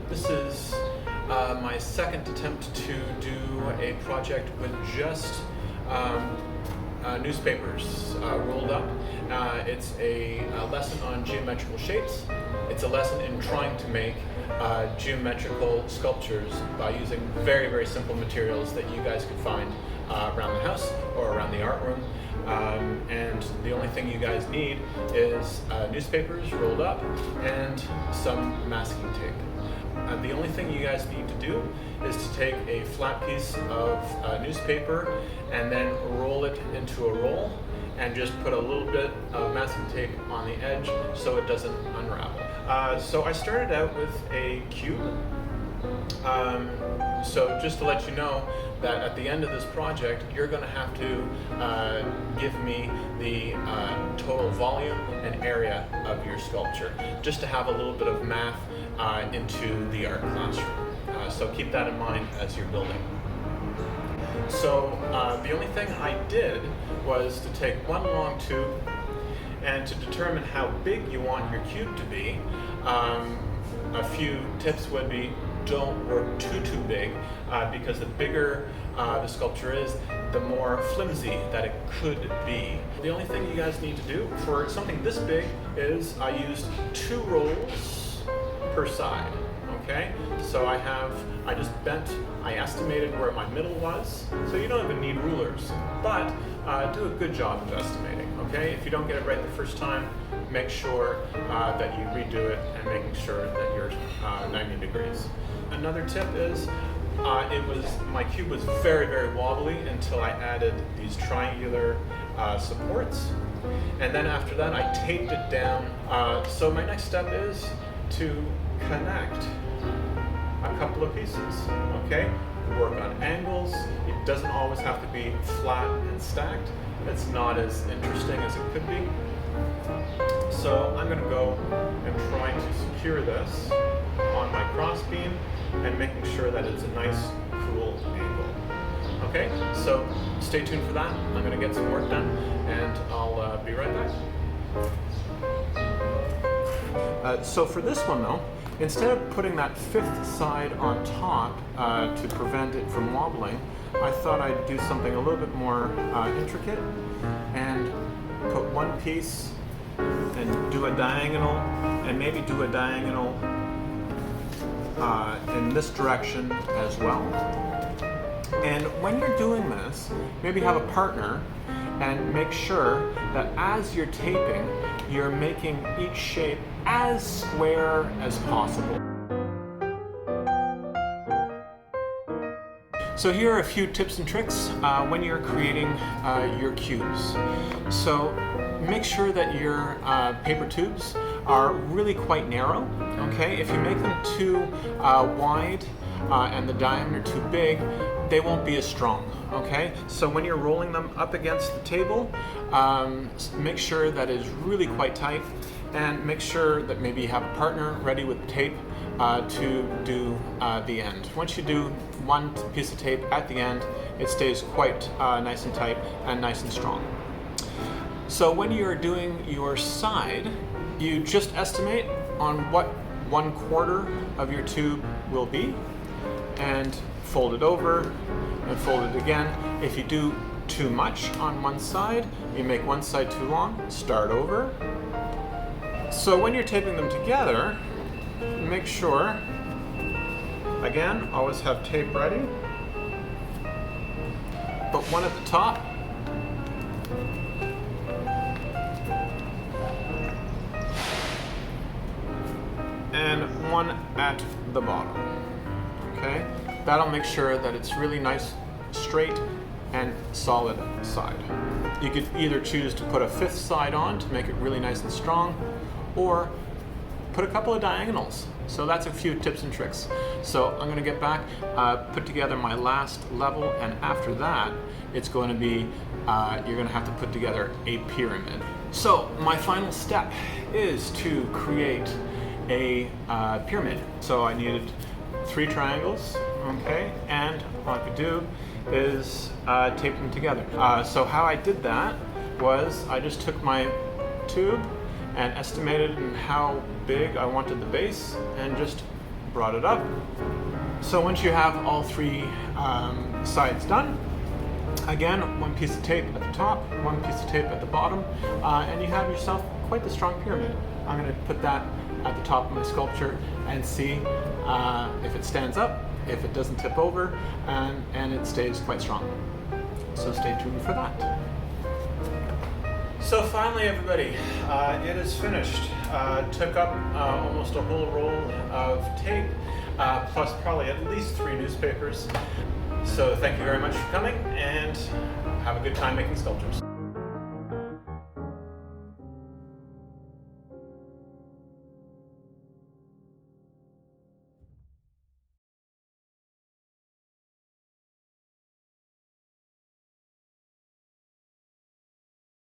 This is my second attempt to do a project with just newspapers rolled up. It's a lesson on geometrical shapes. It's a lesson in trying to make geometrical sculptures by using very, very simple materials that you guys could find around the house or around the art room. And the only thing you guys need is newspapers rolled up and some masking tape. The only thing you guys need to do is to take a flat piece of newspaper and then roll it into a roll and just put a little bit of masking tape on the edge so it doesn't unravel. So I started out with a cube. So just to let you know that at the end of this project, you're going to have to give me the total volume and area of your sculpture, just to have a little bit of math into the art classroom. So keep that in mind as you're building. So the only thing I did was to take one long tube, and to determine how big you want your cube to be, a few tips would be: don't work too big, because the bigger the sculpture is, the more flimsy that it could be. The only thing you guys need to do for something this big is I used 2 rolls per side. Okay, so I estimated where my middle was, so you don't even need rulers, but do a good job of estimating. Okay, if you don't get it right the first time, make sure that you redo it and making sure that you're 90 degrees. Another tip is, my cube was very, very wobbly until I added these triangular supports, and then after that I taped it down. So my next step is to connect a couple of pieces. Okay, work on angles. It doesn't always have to be flat and stacked. It's not as interesting as it could be. So I'm going to go and try to secure this on my cross beam and making sure that it's a nice, cool angle. Okay, so stay tuned for that. I'm going to get some work done, and I'll be right back. So for this one though, instead of putting that 5th side on top to prevent it from wobbling, I thought I'd do something a little bit more intricate and put one piece and do a diagonal, and maybe do a diagonal in this direction as well. And when you're doing this, maybe have a partner and make sure that as you're taping, you're making each shape as square as possible. So here are a few tips and tricks when you're creating your cubes. So make sure that your paper tubes are really quite narrow. Okay, if you make them too wide and the diameter too big, they won't be as strong. Okay, so when you're rolling them up against the table, make sure that it's really quite tight, and make sure that maybe you have a partner ready with tape to do the end. Once you do one piece of tape at the end, it stays quite nice and tight and nice and strong. So when you're doing your side, you just estimate on what 1/4 of your tube will be, and fold it over and fold it again. If you do too much on one side, you make one side too long, start over. So when you're taping them together, make sure, again, always have tape ready. Put one at the top, and one at the bottom. Okay, that'll make sure that it's really nice, straight, and solid side. You could either choose to put a 5th side on to make it really nice and strong, or put a couple of diagonals. So that's a few tips and tricks. So I'm going to get back, put together my last level, and after that, it's going to be, you're going to have to put together a pyramid. So my final step is to create a pyramid. So I needed 3 triangles, okay, and what I could do is tape them together. So how I did that was I just took my tube and estimated how big I wanted the base, and just brought it up. So once you have all three sides done, again, one piece of tape at the top, one piece of tape at the bottom, and you have yourself quite the strong pyramid. I'm going to put that at the top of my sculpture and see if it stands up, if it doesn't tip over, and it stays quite strong. So stay tuned for that. So finally, everybody, it is finished. Took up almost a whole roll of tape, plus probably at least 3 newspapers. So thank you very much for coming, and have a good time making sculptures.